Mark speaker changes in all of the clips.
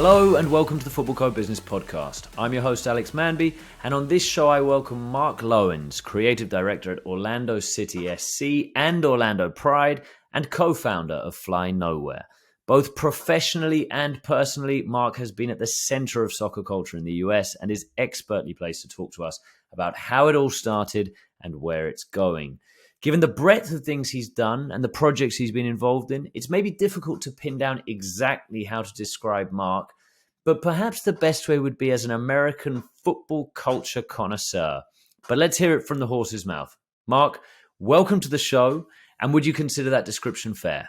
Speaker 1: Hello and welcome to the Footballco Business Podcast. I'm your host Alex Manby, and on this show I welcome Mark Lowyns, Creative Director at Orlando City SC and Orlando Pride, and co-founder of Fly Nowhere. Both professionally and personally, Mark has been at the center of soccer culture in the US and is expertly placed to talk to us about how it all started and where it's going. Given the breadth of things he's done and the projects he's been involved in, it's maybe difficult to pin down exactly how to describe Mark, but perhaps the best way would be as an American football culture connoisseur. But let's hear it from the horse's mouth. Mark, welcome to the show, and would you consider that description fair?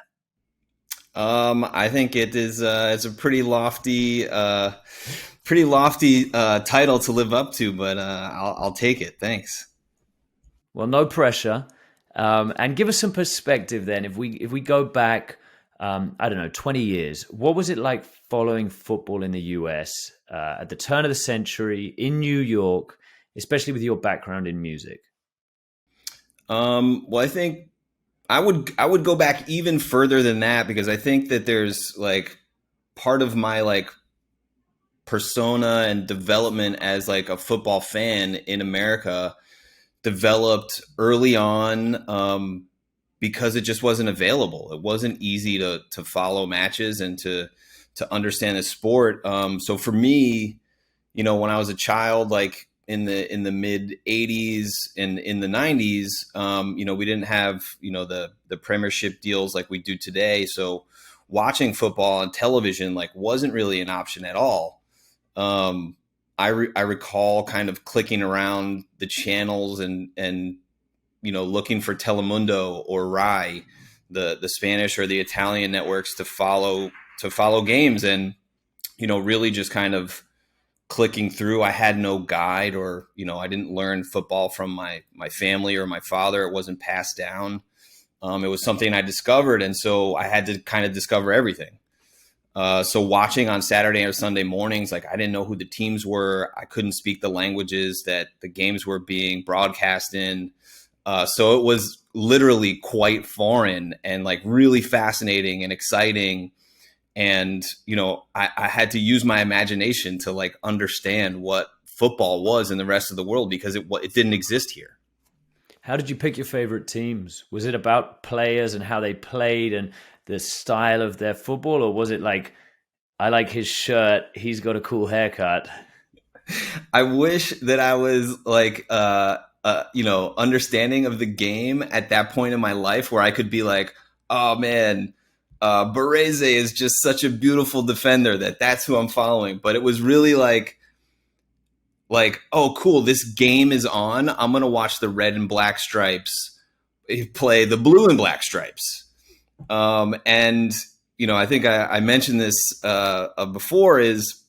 Speaker 2: I think it is. It's a pretty lofty title to live up to, but I'll take it. Thanks.
Speaker 1: Well, no pressure. And give us some perspective then. If we go back, 20 years, what was it like following football in the US at the turn of the century in New York, especially with your background in music?
Speaker 2: Well, I think I would go back even further than that, because I think that there's like part of my like persona and development as like a football fan in America developed early on because it just wasn't available. It wasn't easy to follow matches and to understand the sport. So for me, when I was a child, like in the mid 80s and in the 90s, we didn't have, the premiership deals like we do today. So watching football on television like wasn't really an option at all. I recall kind of clicking around the channels and looking for Telemundo or Rai, the Spanish or the Italian networks to follow games, and really just kind of clicking through. I had no guide, or I didn't learn football from my family or my father. It wasn't passed down. It was something I discovered, and so I had to kind of discover everything. So watching on Saturday or Sunday mornings, like I didn't know who the teams were. I couldn't speak the languages that the games were being broadcast in. So it was literally quite foreign and like really fascinating and exciting. And, I had to use my imagination to like understand what football was in the rest of the world, because it didn't exist here.
Speaker 1: How did you pick your favorite teams? Was it about players and how they played and the style of their football, or was it like, I like his shirt, he's got a cool haircut?
Speaker 2: I wish that I was like, understanding of the game at that point in my life where I could be like, oh man, Barese is just such a beautiful defender that's who I'm following. But it was really like, oh, cool, this game is on. I'm going to watch the red and black stripes play the blue and black stripes. And, I think I mentioned this before is,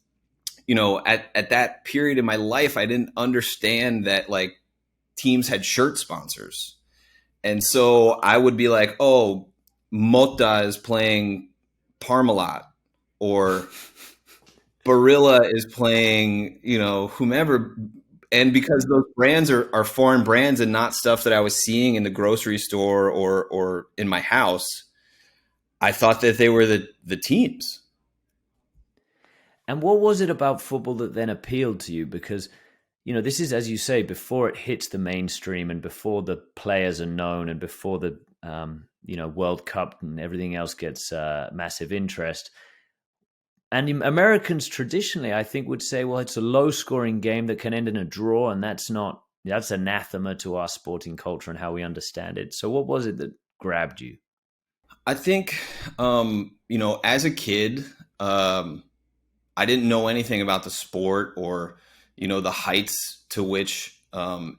Speaker 2: at that period in my life, I didn't understand that like teams had shirt sponsors. And so I would be like, oh, Motta is playing Parmalat, or Barilla is playing, whomever. And because those brands are foreign brands and not stuff that I was seeing in the grocery store or in my house, I thought that they were the teams.
Speaker 1: And what was it about football that then appealed to you? Because, this is, as you say, before it hits the mainstream and before the players are known and before the, World Cup and everything else gets massive interest. And Americans traditionally, I think, would say, well, it's a low-scoring game that can end in a draw, and that's anathema to our sporting culture and how we understand it. So what was it that grabbed you?
Speaker 2: I think, as a kid, I didn't know anything about the sport or, the heights to which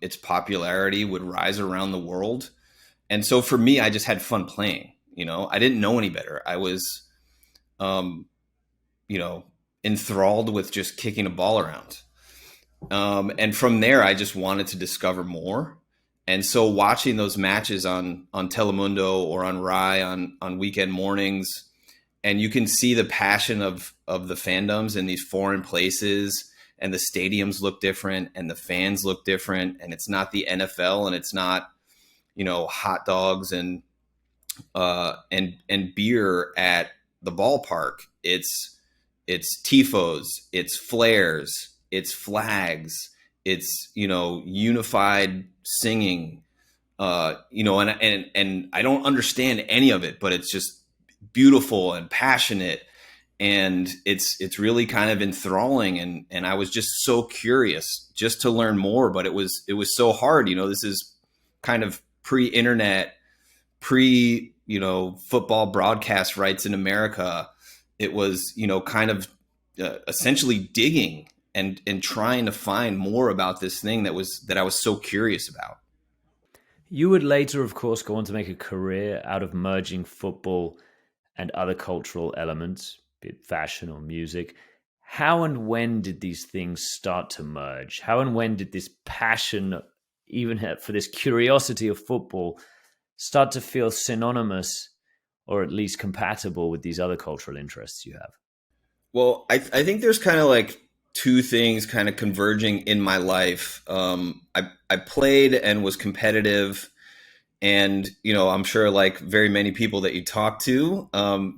Speaker 2: its popularity would rise around the world. And so for me, I just had fun playing. I didn't know any better. I was, enthralled with just kicking a ball around. And from there, I just wanted to discover more. And so watching those matches on Telemundo or on Rai on weekend mornings, and you can see the passion of the fandoms in these foreign places, and the stadiums look different and the fans look different, and it's not the NFL and it's not, hot dogs and beer at the ballpark. It's it's tifos, it's flares, it's flags, it's, unified singing, and I don't understand any of it, but it's just beautiful and passionate. And it's really kind of enthralling. And I was just so curious just to learn more, but it was so hard. This is kind of pre-internet, football broadcast rights in America. It was, kind of essentially digging and trying to find more about this thing that I was so curious about.
Speaker 1: You would later, of course, go on to make a career out of merging football and other cultural elements, be it fashion or music. How and when did these things start to merge? How and when did this passion, even for this curiosity of football, start to feel synonymous or at least compatible with these other cultural interests you have?
Speaker 2: Well, I think there's kind of like two things kind of converging in my life. I played and was competitive, and I'm sure like very many people that you talk to,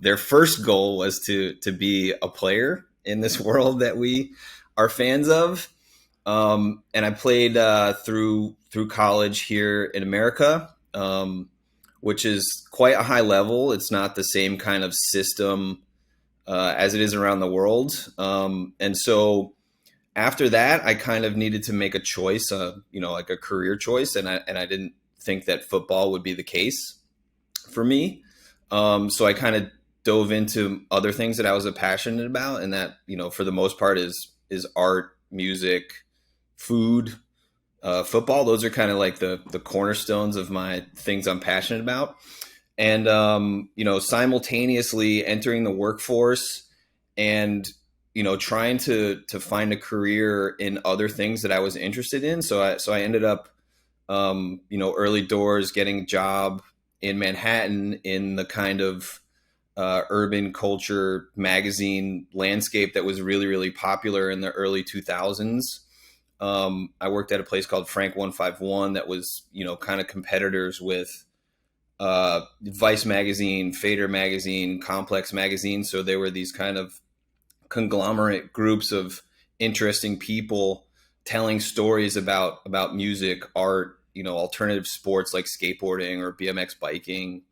Speaker 2: their first goal was to be a player in this world that we are fans of. And I played through college here in America, which is quite a high level. It's not the same kind of system as it is around the world. And so after that, I kind of needed to make a choice, like a career choice. And I didn't think that football would be the case for me. So I kind of dove into other things that I was passionate about. And that, for the most part is art, music, food, football. Those are kind of like the cornerstones of my things I'm passionate about. And, simultaneously entering the workforce and, trying to find a career in other things that I was interested in. So I ended up, early doors getting a job in Manhattan in the kind of urban culture magazine landscape that was really, really popular in the early 2000s. I worked at a place called Frank 151 that was, kind of competitors with Vice magazine, Fader magazine, Complex magazine. So they were these kind of conglomerate groups of interesting people telling stories about music, art, alternative sports like skateboarding or BMX biking,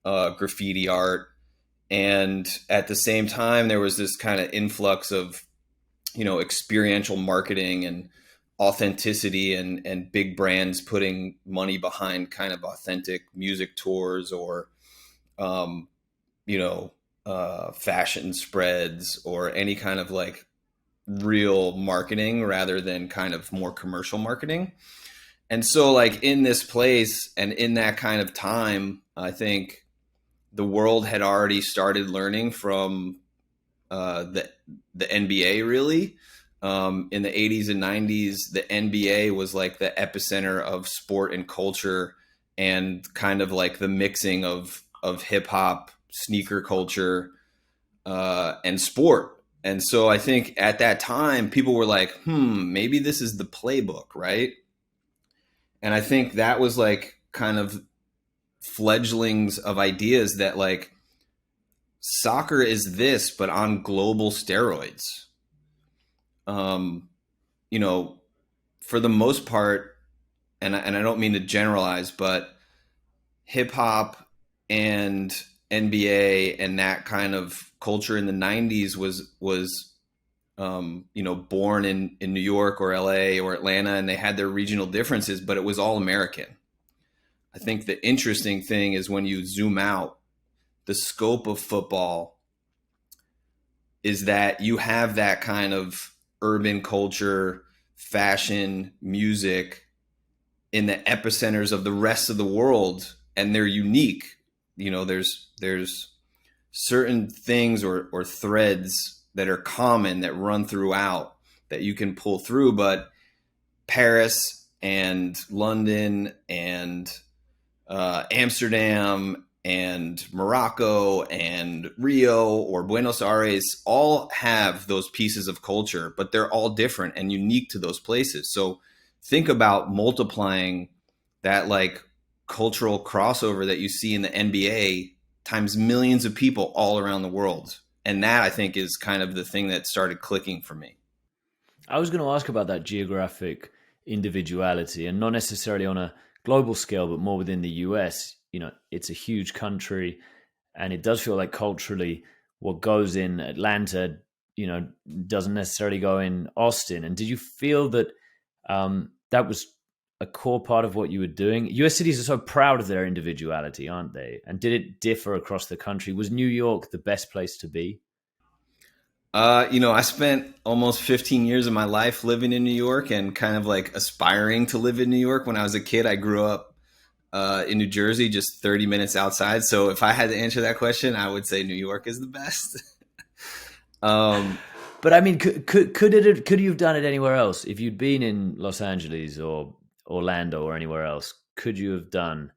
Speaker 2: graffiti art. And at the same time, there was this kind of influx of, experiential marketing and authenticity and big brands putting money behind kind of authentic music tours or, fashion spreads or any kind of like real marketing rather than kind of more commercial marketing. And so like in this place and in that kind of time, I think the world had already started learning from the NBA really. In the 80s and 90s, the NBA was like the epicenter of sport and culture and kind of like the mixing of hip hop, sneaker culture, and sport. And so I think at that time, people were like, maybe this is the playbook, right? And I think that was like kind of fledglings of ideas that like soccer is this, but on global steroids. For the most part, and I don't mean to generalize, but hip hop and NBA and that kind of culture in the 90s was born in New York or LA or Atlanta, and they had their regional differences, but it was all American. I think the interesting thing is when you zoom out, the scope of football is that you have that kind of urban culture, fashion, music in the epicenters of the rest of the world, and they're unique. There's certain things or threads that are common that run throughout that you can pull through, but Paris and London and Amsterdam and Morocco and Rio or Buenos Aires all have those pieces of culture, but they're all different and unique to those places. So think about multiplying that like cultural crossover that you see in the NBA times millions of people all around the world. And that, I think, is kind of the thing that started clicking for me.
Speaker 1: I was going to ask about that geographic individuality, and not necessarily on a global scale, but more within the US. It's a huge country, and it does feel like culturally what goes in Atlanta, doesn't necessarily go in Austin. And did you feel that that was a core part of what you were doing? US cities are so proud of their individuality, aren't they? And did it differ across the country? Was New York the best place to be?
Speaker 2: I spent almost 15 years of my life living in New York and kind of like aspiring to live in New York. When I was a kid, I grew up in New Jersey, just 30 minutes outside. So if I had to answer that question, I would say New York is the best.
Speaker 1: But I mean, could you have done it anywhere else? If you'd been in Los Angeles or Orlando or anywhere else, could you have done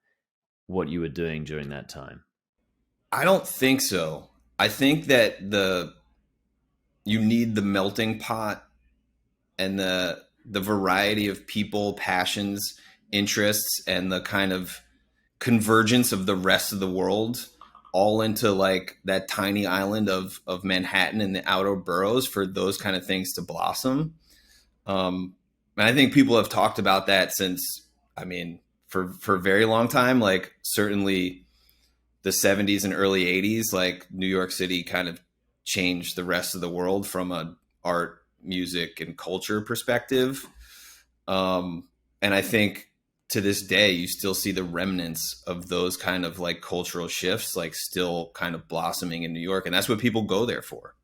Speaker 1: what you were doing during that time?
Speaker 2: I don't think so. I think that you need the melting pot and the variety of people, passions, interests, and the kind of convergence of the rest of the world all into like that tiny island of Manhattan and the outer boroughs for those kind of things to blossom. And I think people have talked about that since, for a very long time, like certainly the 70s and early 80s, like New York City kind of changed the rest of the world from an art, music, and culture perspective. And I think to this day, you still see the remnants of those kind of like cultural shifts, like still kind of blossoming in New York. And that's what people go there for.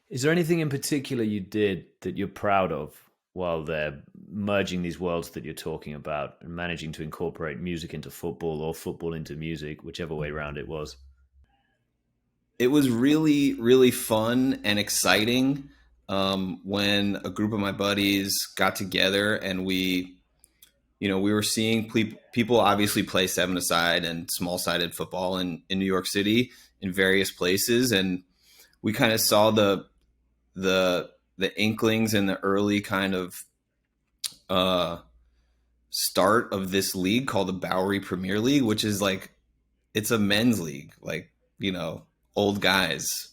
Speaker 1: Is there anything in particular you did that you're proud of while they're merging these worlds that you're talking about and managing to incorporate music into football or football into music, whichever way around it was?
Speaker 2: It was really, really fun and exciting when a group of my buddies got together and we were seeing people obviously play 7-a-side and small-sided football in New York City in various places. And we kind of saw the inklings and the early kind of start of this league called the Bowery Premier League, which is like, it's a men's league, like, old guys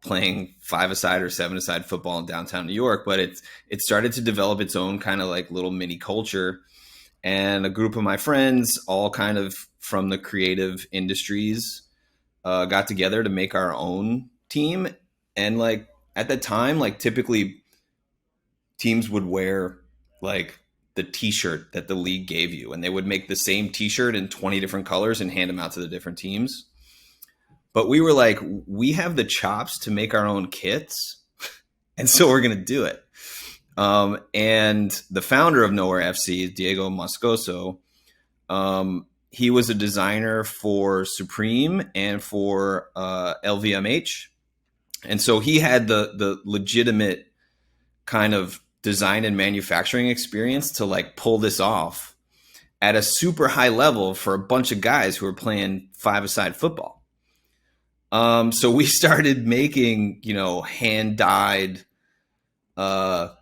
Speaker 2: playing 5-a-side or 7-a-side football in downtown New York. But it started to develop its own kind of like little mini culture. And a group of my friends, all kind of from the creative industries, got together to make our own team. And like at the time, like typically teams would wear like the t-shirt that the league gave you, and they would make the same t-shirt in 20 different colors and hand them out to the different teams. But we were like, we have the chops to make our own kits, and so we're going to do it. And the founder of Nowhere FC, Diego Moscoso, he was a designer for Supreme and for LVMH. And so he had the legitimate kind of design and manufacturing experience to like pull this off at a super high level for a bunch of guys who were playing 5-a-side football. So we started making, hand dyed, fully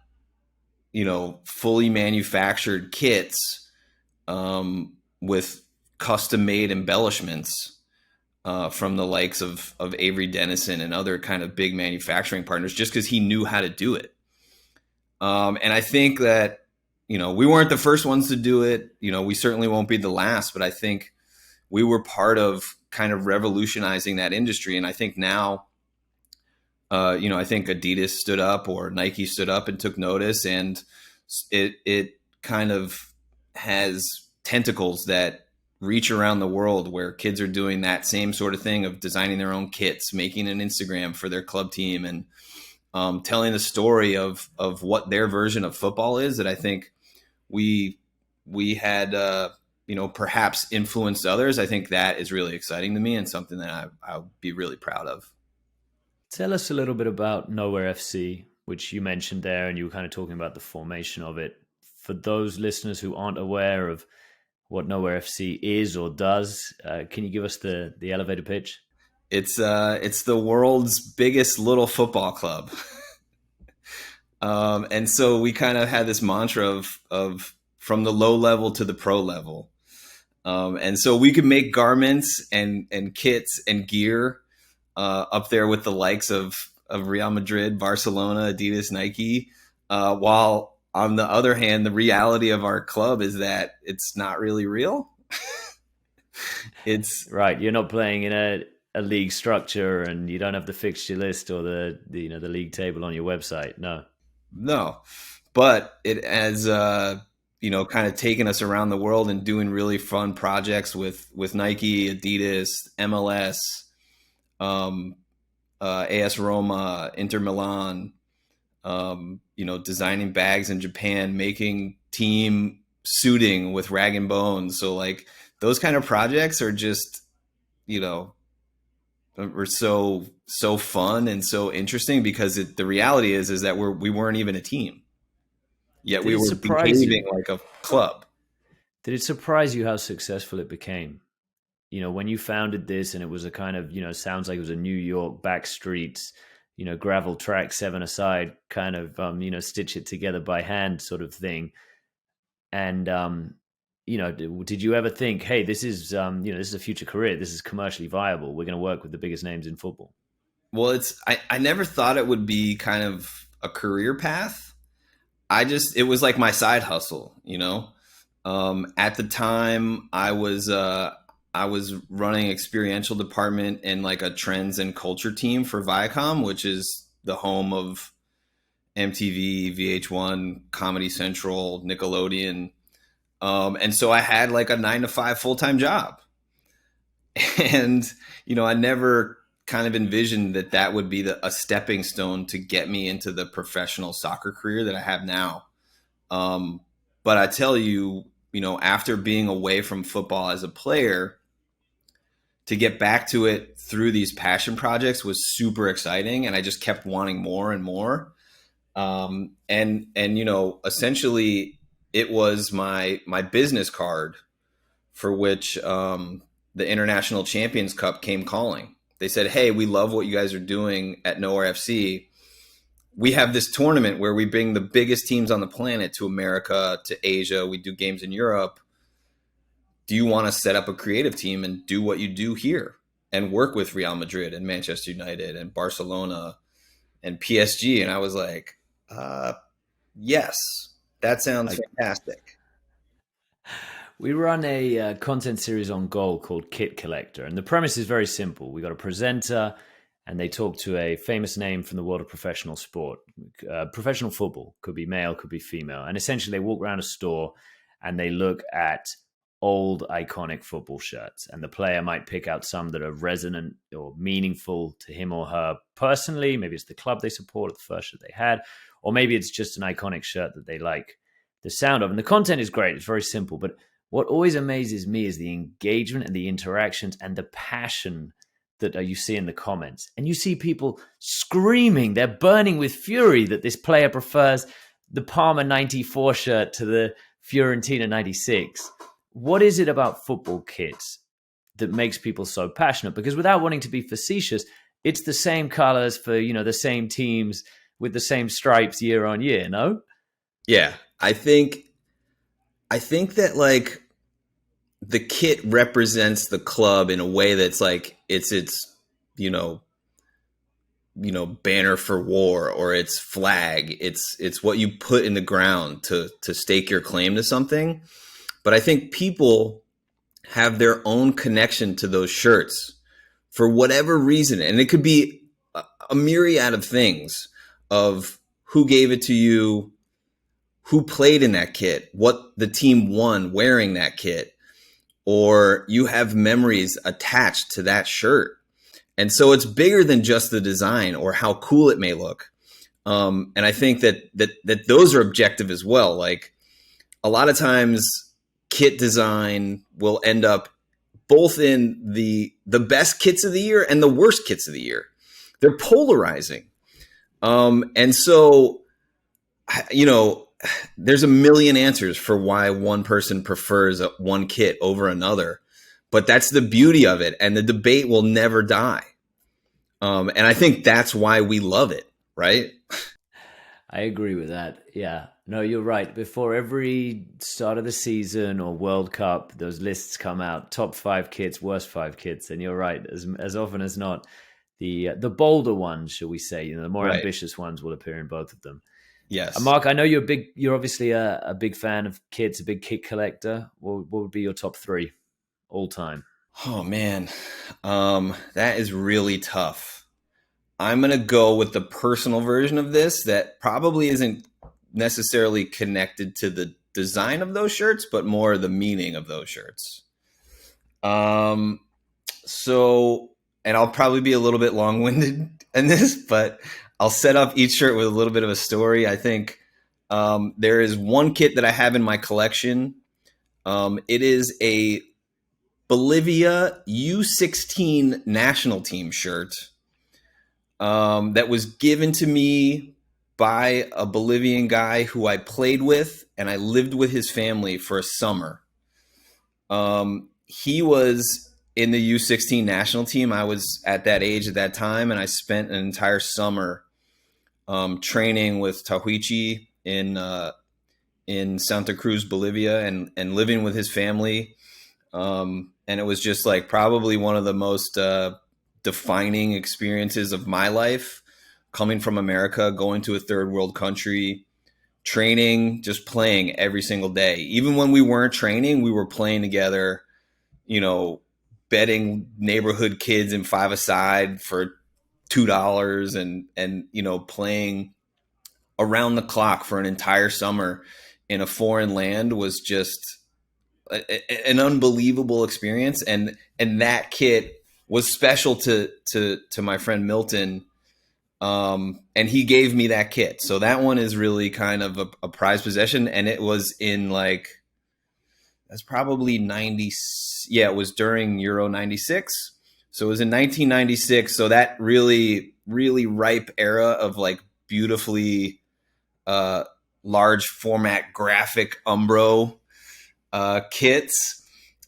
Speaker 2: manufactured kits with custom made embellishments from the likes of Avery Dennison and other kind of big manufacturing partners, just because he knew how to do it. And I think that, we weren't the first ones to do it. We certainly won't be the last, but I think we were part of kind of revolutionizing that industry. And I think now, I think Adidas stood up or Nike stood up and took notice, and it kind of has tentacles that reach around the world, where kids are doing that same sort of thing of designing their own kits, making an Instagram for their club team, and telling the story of what their version of football is, that I think we had, perhaps influenced others. I think that is really exciting to me and something that I'll be really proud of.
Speaker 1: Tell us a little bit about Nowhere FC, which you mentioned there, and you were kind of talking about the formation of it. For those listeners who aren't aware of what Nowhere FC is or does, can you give us the elevator pitch?
Speaker 2: It's the world's biggest little football club. And so we kind of had this mantra of from the low level to the pro level. And so we could make garments and kits and gear up there with the likes of Real Madrid, Barcelona, Adidas, Nike. While on the other hand, the reality of our club is that it's not really real. It's
Speaker 1: right. You're not playing in a league structure, and you don't have the fixture list or the league table on your website.
Speaker 2: no, but it has kind of taken us around the world and doing really fun projects with Nike, Adidas, MLS, AS Roma, Inter Milan. Designing bags in Japan, making team suiting with Rag and Bones. So like those kind of projects are just, were so fun and so interesting because the reality is that we weren't even a team, yet we were behaving like a club.
Speaker 1: Did it surprise you how successful it became? When you founded this and it was a kind of, sounds like it was a New York back streets, gravel track, 7-a-side kind of, stitch it together by hand sort of thing. And, did you ever think, hey, this is, this is a future career. This is commercially viable. We're going to work with the biggest names in football.
Speaker 2: Well, I never thought it would be kind of a career path. It was like my side hustle, at the time I was running experiential department in like a trends and culture team for Viacom, which is the home of MTV, VH1, Comedy Central, Nickelodeon. And so I had like a 9-to-5 full-time job. And, I never kind of envisioned that would be a stepping stone to get me into the professional soccer career that I have now. But I tell you, after being away from football as a player, to get back to it through these passion projects was super exciting. And I just kept wanting more and more. Essentially it was my business card for which, the International Champions Cup came calling. They said, hey, we love what you guys are doing at Nowhere FC. We have this tournament where we bring the biggest teams on the planet to America, to Asia. We do games in Europe. Do you want to set up a creative team and do what you do here and work with Real Madrid and Manchester United and Barcelona and PSG? And I was like, yes, that sounds fantastic.
Speaker 1: We run a content series on Goal called Kit Collector. And the premise is very simple. We got a presenter and they talk to a famous name from the world of professional sport. Professional football, could be male, could be female. And essentially they walk around a store and they look at old iconic football shirts, and the player might pick out some that are resonant or meaningful to him or her personally. Maybe it's the club they support or the first shirt they had, or maybe it's just an iconic shirt that they like the sound of. And the content is great. It's very simple. But what always amazes me is the engagement and the interactions and the passion that you see in the comments. And you see people screaming, they're burning with fury that this player prefers the Parma 94 shirt to the Fiorentina 96. What is it about football kits that makes people so passionate? Because without wanting to be facetious, it's the same colors for, the same teams with the same stripes year on year, no?
Speaker 2: Yeah. I think that like the kit represents the club in a way that's like it's banner for war or its flag. It's what you put in the ground to stake your claim to something. But I think people have their own connection to those shirts for whatever reason. And it could be a myriad of things, of who gave it to you, who played in that kit, what the team won wearing that kit, or you have memories attached to that shirt. And so it's bigger than just the design or how cool it may look. And I think that those are objective as well. Like a lot of times kit design will end up both in the best kits of the year and the worst kits of the year. They're polarizing. And so, there's a million answers for why one person prefers one kit over another, but that's the beauty of it. And the debate will never die. And I think that's why we love it, right?
Speaker 1: I agree with that. Yeah. No, you're right. Before every start of the season or World Cup, those lists come out, top 5 kits, worst 5 kits. And you're right. As often as not, the bolder ones, shall we say? The more
Speaker 2: Right.
Speaker 1: ambitious ones will appear in both of them.
Speaker 2: Yes.
Speaker 1: Mark, I know you're obviously a big fan of kits, a big kit collector. What would be your top 3 all time?
Speaker 2: Oh man, that is really tough. I'm gonna go with the personal version of this that probably isn't necessarily connected to the design of those shirts, but more the meaning of those shirts. So, and I'll probably be a little bit long-winded in this, but I'll set up each shirt with a little bit of a story. I think there is one kit that I have in my collection. It is a Bolivia U16 national team shirt that was given to me by a Bolivian guy who I played with, and I lived with his family for a summer. He was in the U16 national team. I was at that age at that time, and I spent an entire summer training with Tahuichi in Santa Cruz, Bolivia, and living with his family. And it was just like probably one of the most defining experiences of my life, coming from America, going to a third world country, training, just playing every single day. Even when we weren't training, we were playing together, betting neighborhood kids in 5-a-side for $2 and playing around the clock for an entire summer in a foreign land was just an unbelievable experience. And that kit was special to my friend Milton. And he gave me that kit. So that one is really kind of a prized possession. And it was in that's probably 90. Yeah, it was during Euro 96. So it was in 1996. So that really, really ripe era of beautifully large format graphic Umbro kits.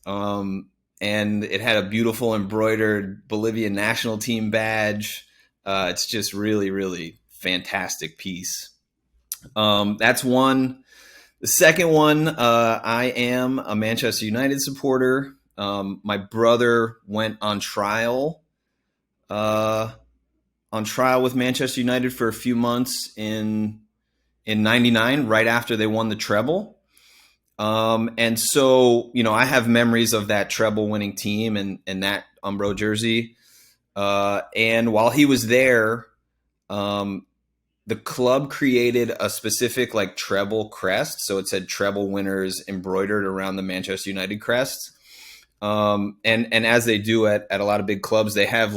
Speaker 2: And it had a beautiful embroidered Bolivian national team badge. It's just really, really fantastic piece. That's one. The second one, I am a Manchester United supporter. My brother went on trial with Manchester United for a few months in '99, right after they won the treble. And so, I have memories of that treble winning team and that Umbro jersey. And while he was there, the club created a specific treble crest. So it said treble winners embroidered around the Manchester United crest. And as they do at a lot of big clubs, they have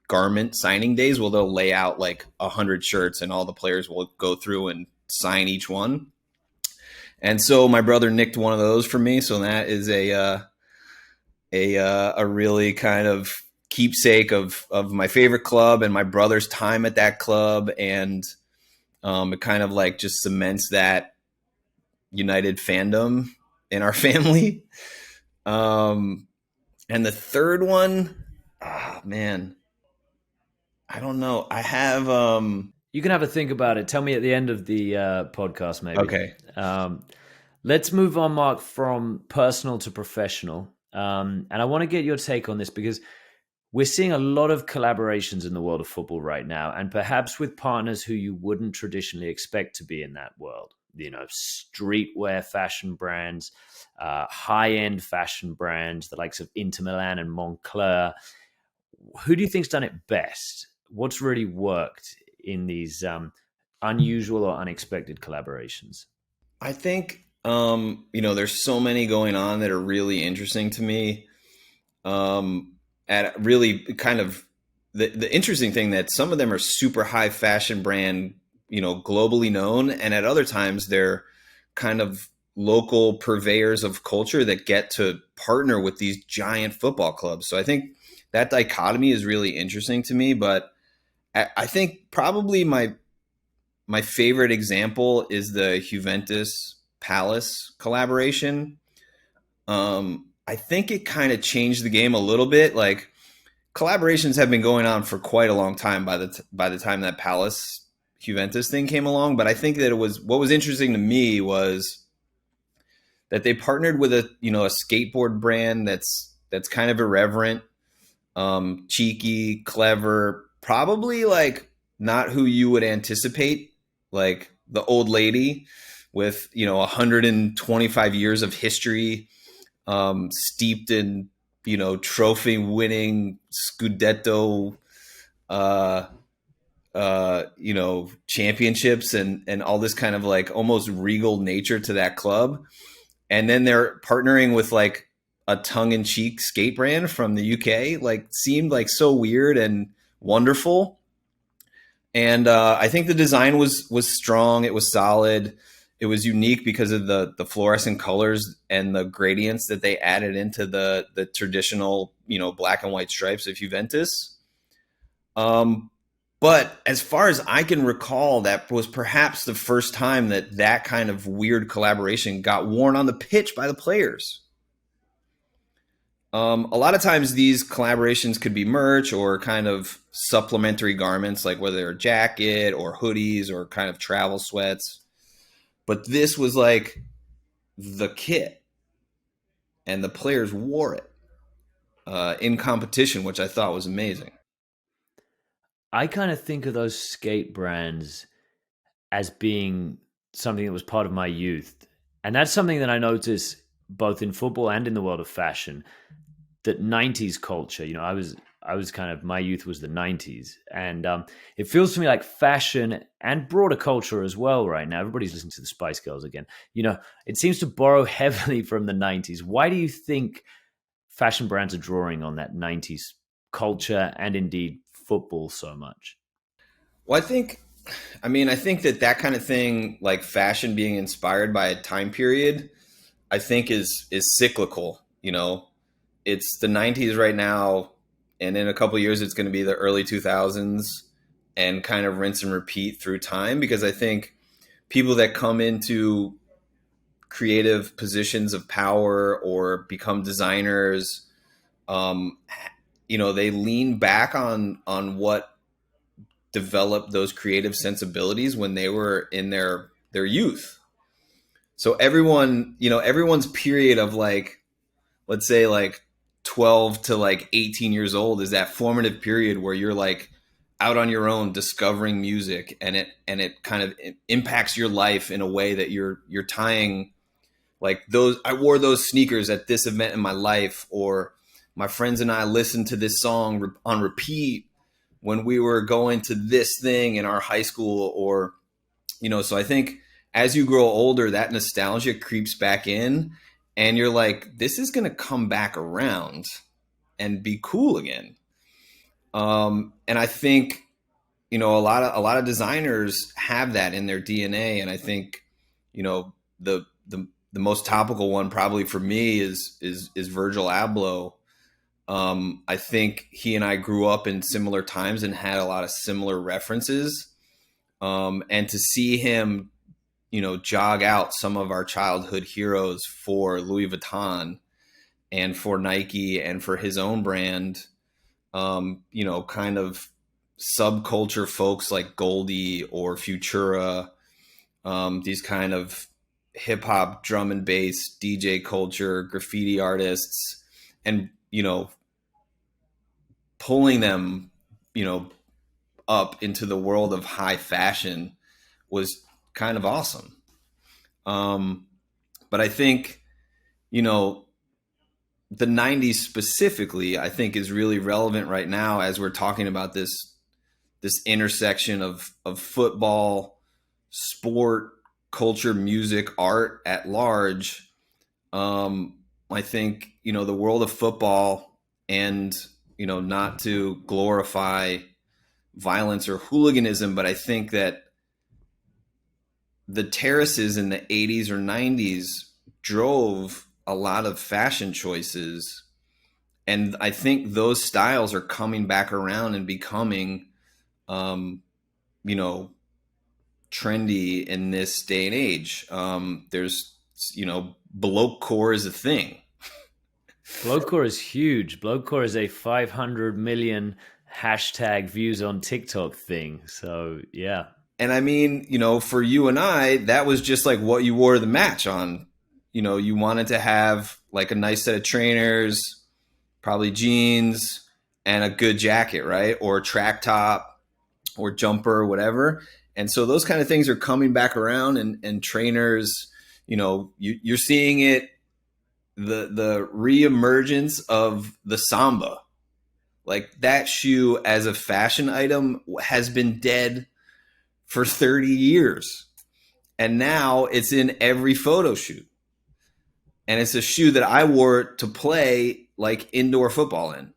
Speaker 2: garment signing days where they'll lay out 100 shirts and all the players will go through and sign each one. And so my brother nicked one of those for me. So that is a really kind of keepsake of my favorite club and my brother's time at that club. And it kind of just cements that United fandom in our family. And the third one, man, I don't know. I have,
Speaker 1: you can have a think about it. Tell me at the end of the podcast, maybe.
Speaker 2: Okay.
Speaker 1: Let's move on, Mark, from personal to professional. And I want to get your take on this because we're seeing a lot of collaborations in the world of football right now, and perhaps with partners who you wouldn't traditionally expect to be in that world. Streetwear fashion brands, high-end fashion brands, the likes of Inter Milan and Moncler. Who do you think's done it best? What's really worked in these unusual or unexpected collaborations?
Speaker 2: I think, there's so many going on that are really interesting to me. At really kind of the interesting thing that some of them are super high fashion brand, globally known. And at other times they're kind of local purveyors of culture that get to partner with these giant football clubs. So I think that dichotomy is really interesting to me, but I think probably my favorite example is the Juventus Palace collaboration. I think it kind of changed the game a little bit. Collaborations have been going on for quite a long time by the time that Palace Juventus thing came along. But I think that what was interesting to me was that they partnered with a skateboard brand that's kind of irreverent, cheeky, clever, probably like not who you would anticipate, like the old lady with, 125 years of history, steeped in, trophy winning Scudetto, championships and all this kind of like almost regal nature to that club. And then they're partnering with like a tongue-in-cheek skate brand from the UK, like seemed like so weird and wonderful. And I think the design was strong. It was solid. It was unique because of the fluorescent colors and the gradients that they added into the traditional, black and white stripes of Juventus. But as far as I can recall, that was perhaps the first time that kind of weird collaboration got worn on the pitch by the players. A lot of times these collaborations could be merch or kind of supplementary garments, like whether they're a jacket or hoodies or kind of travel sweats. But this was like the kit, and the players wore it in competition, which I thought was amazing.
Speaker 1: I kind of think of those skate brands as being something that was part of my youth. And that's something that I notice both in football and in the world of fashion, that 90s culture, I was kind of, my youth was the 90s. And it feels to me like fashion and broader culture as well right now. Everybody's listening to the Spice Girls again. It seems to borrow heavily from the 90s. Why do you think fashion brands are drawing on that 90s culture and indeed football so much?
Speaker 2: Well, I think that kind of thing, like fashion being inspired by a time period, I think is cyclical. It's the 90s right now, and in a couple of years it's going to be the early 2000s, and kind of rinse and repeat through time, because I think people that come into creative positions of power or become designers, they lean back on what developed those creative sensibilities when they were in their youth. So everyone's period of like, let's say like 12 to like 18 years old is that formative period where you're like out on your own discovering music, and it kind of impacts your life in a way that you're tying like those, I wore those sneakers at this event in my life, or my friends and I listened to this song on repeat when we were going to this thing in our high school, or, so I think as you grow older, that nostalgia creeps back in, and you're like, this is going to come back around and be cool again. And I think, a lot of designers have that in their DNA. And I think, the most topical one probably for me is Virgil Abloh. I think he and I grew up in similar times and had a lot of similar references. And to see him, jog out some of our childhood heroes for Louis Vuitton and for Nike and for his own brand, kind of subculture folks like Goldie or Futura, these kind of hip hop, drum and bass, DJ culture, graffiti artists, and, pulling them, up into the world of high fashion was kind of awesome. But I think, the 90s specifically, I think is really relevant right now as we're talking about this intersection of football, sport, culture, music, art at large. I think, the world of football, and, not to glorify violence or hooliganism, but I think that the terraces in the 80s or 90s drove a lot of fashion choices. And I think those styles are coming back around and becoming, trendy in this day and age. There's, blokecore is a thing.
Speaker 1: Blokecore is huge. Blokecore is a 500 million hashtag views on TikTok thing. So, yeah.
Speaker 2: And I mean, for you and I, that was just like what you wore to the match on. You wanted to have like a nice set of trainers, probably jeans, and a good jacket, right? Or track top or jumper, whatever. And so those kind of things are coming back around, and trainers, you're seeing it, the reemergence of the Samba. Like that shoe as a fashion item has been dead for 30 years. And now it's in every photo shoot. And it's a shoe that I wore to play like indoor football in.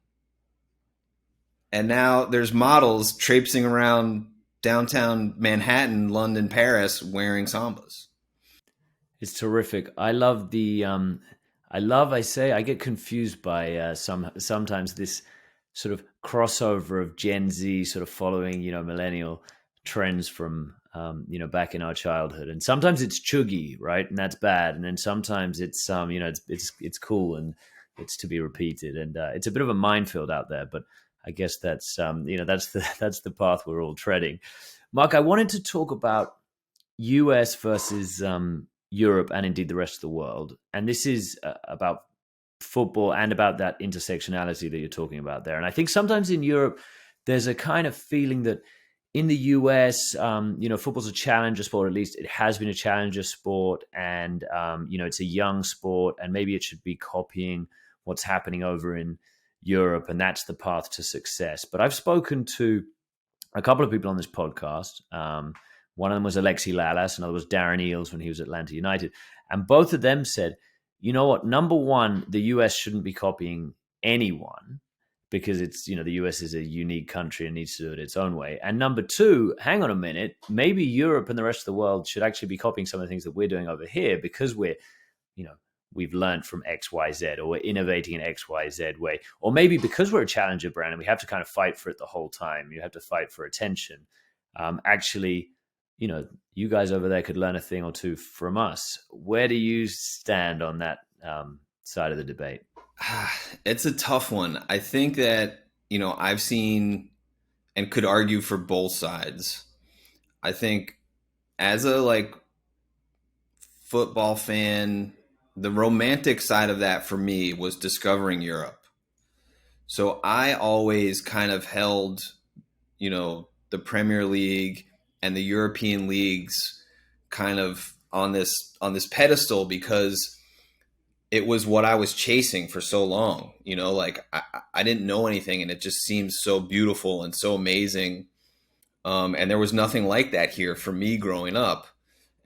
Speaker 2: And now there's models traipsing around downtown Manhattan, London, Paris wearing Sambas.
Speaker 1: It's terrific. I love I get confused by sometimes this sort of crossover of Gen Z sort of following, millennial trends from, back in our childhood. And sometimes it's chuggy, right? And that's bad. And then sometimes it's, it's cool and it's to be repeated. And it's a bit of a minefield out there, but I guess that's, that's the path we're all treading. Mark, I wanted to talk about US versus Europe and indeed the rest of the world. And this is about football and about that intersectionality that you're talking about there. And I think sometimes in Europe, there's a kind of feeling that in the US, football's a challenger sport, at least it has been a challenger sport. And, it's a young sport and maybe it should be copying what's happening over in Europe. And that's the path to success. But I've spoken to a couple of people on this podcast. One of them was Alexi Lalas, another was Darren Eales when he was at Atlanta United. And both of them said, you know what, number one, the US shouldn't be copying anyone because it's, the US is a unique country and needs to do it its own way. And number two, hang on a minute, maybe Europe and the rest of the world should actually be copying some of the things that we're doing over here because we've learned from X, Y, Z, or we're innovating in X, Y, Z way. Or maybe because we're a challenger brand and we have to kind of fight for it the whole time. You have to fight for attention. You guys over there could learn a thing or two from us. Where do you stand on that side of the debate?
Speaker 2: It's a tough one. I think that, I've seen and could argue for both sides. I think as a football fan, the romantic side of that for me was discovering Europe. So I always kind of held, the Premier League and the European leagues kind of on this pedestal because it was what I was chasing for so long. I didn't know anything and it just seemed so beautiful and so amazing. And there was nothing like that here for me growing up.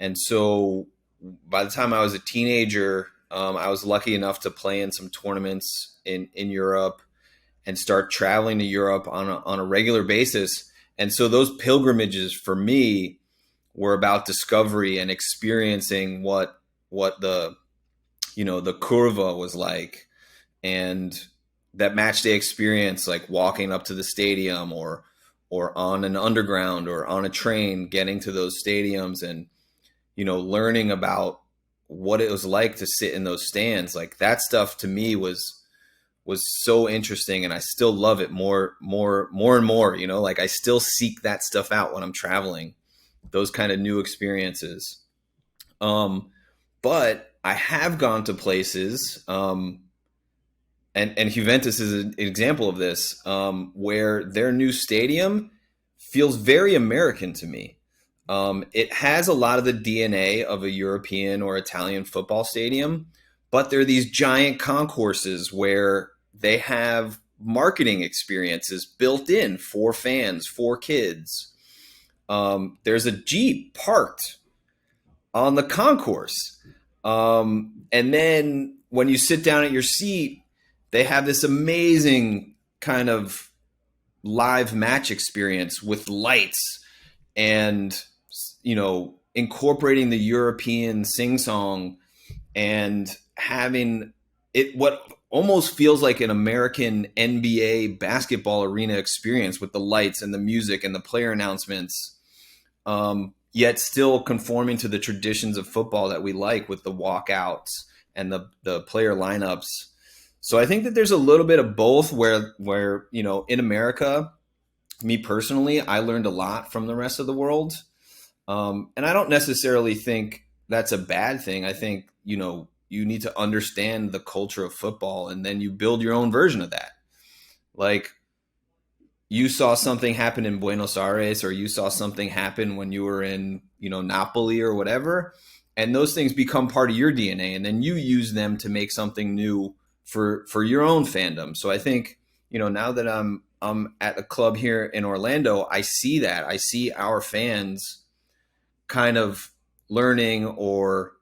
Speaker 2: And so by the time I was a teenager, I was lucky enough to play in some tournaments in Europe and start traveling to Europe on a regular basis. And so those pilgrimages for me were about discovery and experiencing what the curva was like, and that match day experience, like walking up to the stadium or on an underground or on a train, getting to those stadiums and, learning about what it was like to sit in those stands. Like that stuff to me was so interesting, and I still love it more and more, I still seek that stuff out when I'm traveling, those kind of new experiences. But I have gone to places, and Juventus is an example of this, where their new stadium feels very American to me. It has a lot of the DNA of a European or Italian football stadium, but there are these giant concourses where they have marketing experiences built in for fans, for kids. There's a Jeep parked on the concourse. And then when you sit down at your seat, they have this amazing kind of live match experience with lights and, incorporating the European sing-song and having it what almost feels like an American NBA basketball arena experience with the lights and the music and the player announcements, yet still conforming to the traditions of football that we like with the walkouts and the player lineups. So I think that there's a little bit of both where in America, me personally, I learned a lot from the rest of the world. And I don't necessarily think that's a bad thing. I think, you need to understand the culture of football and then you build your own version of that. Like you saw something happen in Buenos Aires, or you saw something happen when you were in, Napoli or whatever, and those things become part of your DNA, and then you use them to make something new for your own fandom. So I think, now that I'm at a club here in Orlando, I see that. I see our fans kind of learning or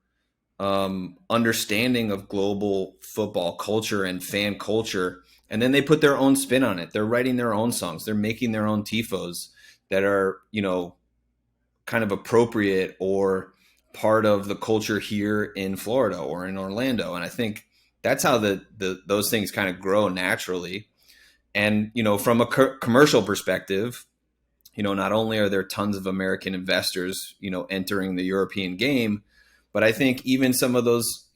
Speaker 2: understanding of global football culture and fan culture. And then they put their own spin on it. They're writing their own songs. They're making their own tifos that are, kind of appropriate or part of the culture here in Florida or in Orlando. And I think that's how those things kind of grow naturally. And, from a commercial perspective, not only are there tons of American investors, entering the European game, but I think even some of those,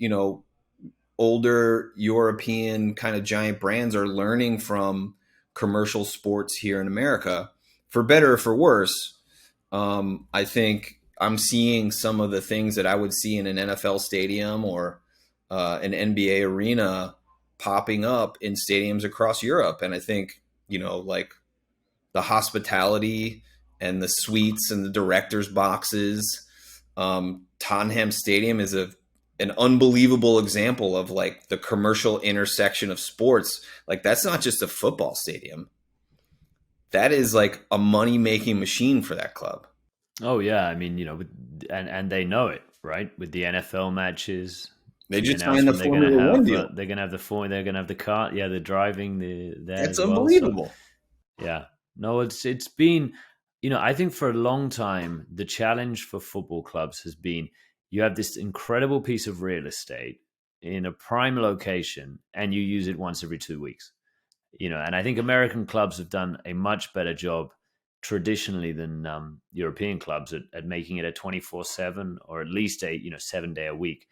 Speaker 2: older European kind of giant brands are learning from commercial sports here in America, for better or for worse. I think I'm seeing some of the things that I would see in an NFL stadium or an NBA arena popping up in stadiums across Europe. And I think, like the hospitality and the suites and the director's boxes. Tottenham Stadium is an unbelievable example of like the commercial intersection of sports. Like that's not just a football stadium. That is like a money-making machine for that club.
Speaker 1: Oh yeah, I mean, and they know it, right? With the NFL matches,
Speaker 2: they just signed the Formula One deal.
Speaker 1: They're gonna have they're gonna have the car, yeah, the driving, there.
Speaker 2: That's unbelievable.
Speaker 1: Well. So, yeah, no, it's been, I think for a long time the challenge for football clubs has been you have this incredible piece of real estate in a prime location, and you use it once every 2 weeks. And I think American clubs have done a much better job traditionally than European clubs at making it a 24/7 or at least a 7-day a week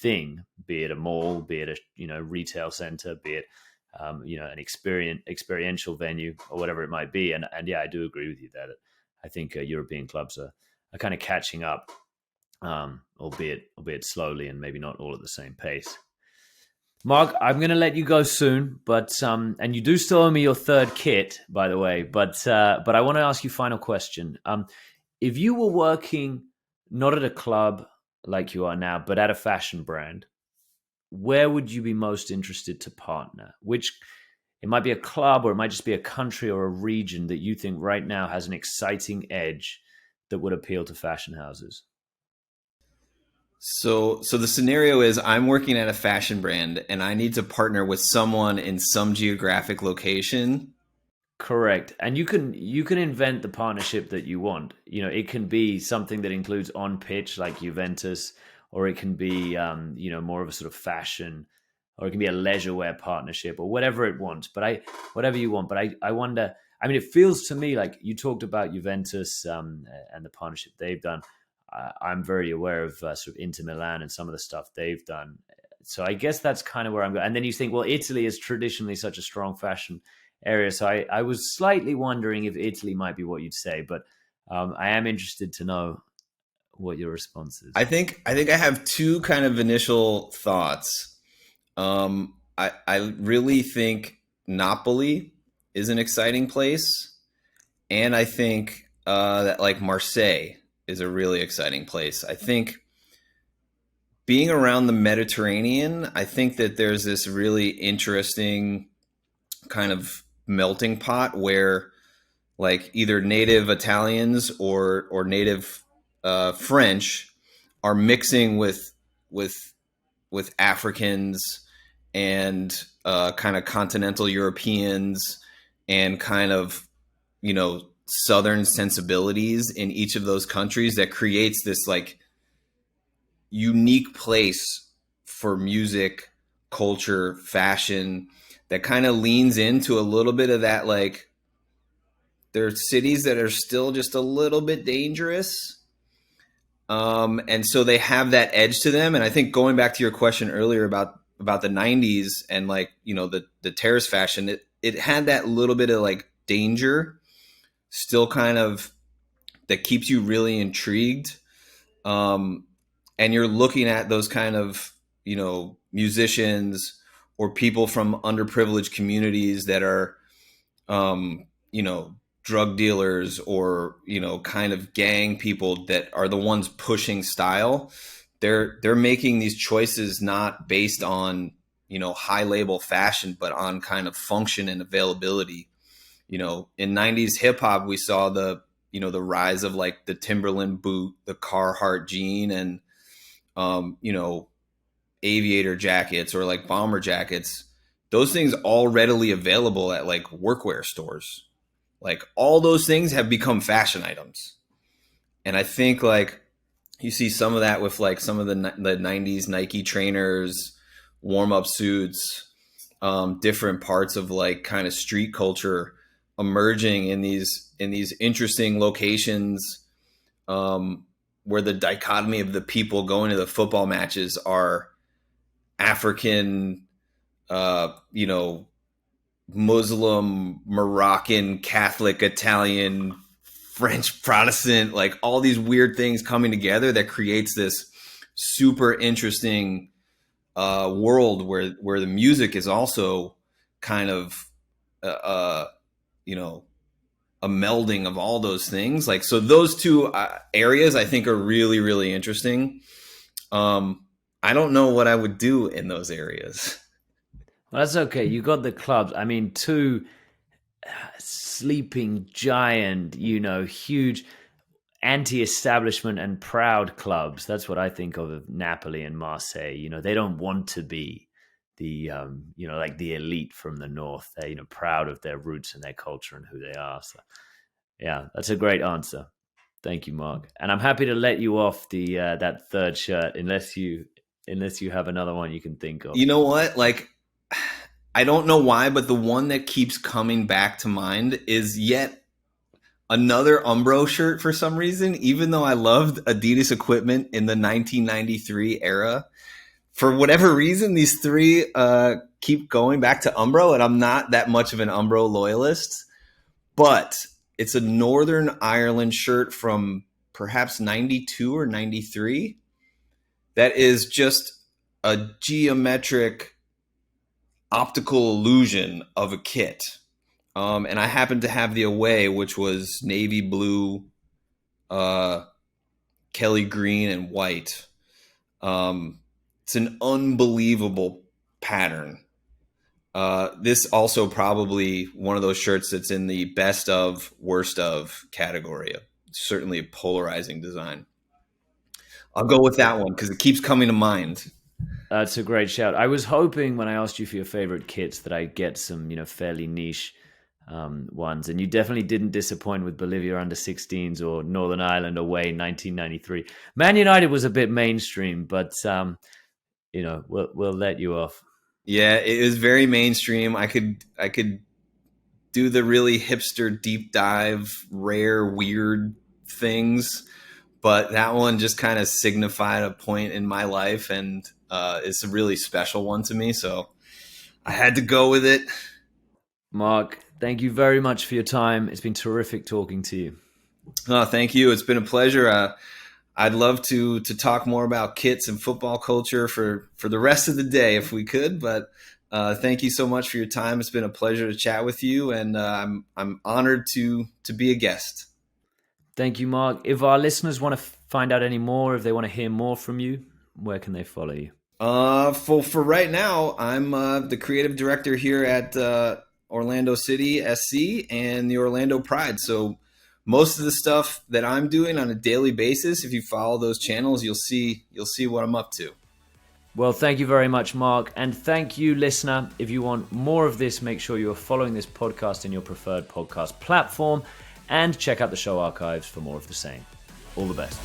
Speaker 1: thing, be it a mall, be it a retail center, be it an experiential venue or whatever it might be. And yeah, I do agree with you that I think European clubs are kind of catching up, albeit slowly and maybe not all at the same pace. Mark, I'm going to let you go soon, but and you do still owe me your third kit, by the way. But I want to ask you a final question. If you were working not at a club like you are now, but at a fashion brand, where would you be most interested to partner? Which, it might be a club, or it might just be a country or a region that you think right now has an exciting edge that would appeal to fashion houses.
Speaker 2: So the scenario is I'm working at a fashion brand and I need to partner with someone in some geographic location.
Speaker 1: Correct. And you can invent the partnership that you want. It can be something that includes on pitch like Juventus, or it can be more of a sort of fashion, or it can be a leisure wear partnership, or whatever it wants. But whatever you want. But I wonder, I mean, it feels to me like you talked about Juventus and the partnership they've done. I'm very aware of sort of Inter Milan and some of the stuff they've done. So I guess that's kind of where I'm going. And then you think, well, Italy is traditionally such a strong fashion area. So I was slightly wondering if Italy might be what you'd say, but I am interested to know what your response is.
Speaker 2: I think I have two kind of initial thoughts. I really think Napoli is an exciting place. And I think that like Marseille is a really exciting place. I think being around the Mediterranean, I think that there's this really interesting kind of melting pot where like either native Italians or native French are mixing with Africans and kind of continental Europeans and kind of, Southern sensibilities in each of those countries that creates this like unique place for music, culture, fashion that kind of leans into a little bit of that. Like there are cities that are still just a little bit dangerous. And so they have that edge to them. And I think going back to your question earlier about the 90s and like, the terrace fashion, it had that little bit of like danger still kind of that keeps you really intrigued. And you're looking at those kind of, musicians or people from underprivileged communities that are, drug dealers or, kind of gang people that are the ones pushing style. They're making these choices not based on, high label fashion, but on kind of function and availability. In 90s hip hop, we saw the rise of like the Timberland boot, the Carhartt jean, and, aviator jackets or like bomber jackets. Those things all readily available at like workwear stores. Like all those things have become fashion items. And I think like you see some of that with like some of the 90s Nike trainers, warm-up suits, different parts of like kind of street culture emerging in these interesting locations, where the dichotomy of the people going to the football matches are African, Muslim, Moroccan, Catholic, Italian, French, Protestant, like all these weird things coming together that creates this super interesting world where the music is also kind of, a melding of all those things. Like, so those two areas I think are really, really interesting. I don't know what I would do in those areas.
Speaker 1: Well, that's okay. You got the clubs. I mean, two sleeping giant, huge anti-establishment and proud clubs. That's what I think of Napoli and Marseille. They don't want to be the, like the elite from the north. They're, proud of their roots and their culture and who they are. So, yeah, that's a great answer. Thank you, Mark. And I'm happy to let you off the that third shirt, unless you have another one you can think of.
Speaker 2: You know what? Like, I don't know why, but the one that keeps coming back to mind is yet another Umbro shirt for some reason, even though I loved Adidas equipment in the 1993 era. For whatever reason, these three keep going back to Umbro, and I'm not that much of an Umbro loyalist, but it's a Northern Ireland shirt from perhaps 92 or 93 that is just a geometric optical illusion of a kit. And I happened to have the away, which was navy blue, Kelly green, and white. It's an unbelievable pattern. This also probably one of those shirts that's in the best of, worst of category. Certainly a polarizing design. I'll go with that one because it keeps coming to mind.
Speaker 1: That's a great shout. I was hoping when I asked you for your favorite kits that I'd get some, fairly niche ones. And you definitely didn't disappoint with Bolivia under 16s or Northern Ireland away 1993. Man United was a bit mainstream, but, we'll let you off.
Speaker 2: Yeah, it was very mainstream. I could do the really hipster deep dive, rare, weird things, but that one just kind of signified a point in my life, and it's a really special one to me. So I had to go with it.
Speaker 1: Mark, thank you very much for your time. It's been terrific talking to you.
Speaker 2: Oh, thank you. It's been a pleasure. I'd love to talk more about kits and football culture for the rest of the day if we could, but thank you so much for your time. It's been a pleasure to chat with you, and I'm honored to be a guest.
Speaker 1: Thank you, Mark. If our listeners want to find out any more, if they want to hear more from you, where can they follow you?
Speaker 2: For right now, I'm the creative director here at Orlando City SC and the Orlando Pride. So most of the stuff that I'm doing on a daily basis, if you follow those channels, you'll see what I'm up to.
Speaker 1: Well, thank you very much, Mark. And thank you, listener. If you want more of this, make sure you are following this podcast in your preferred podcast platform and check out the show archives for more of the same. All the best.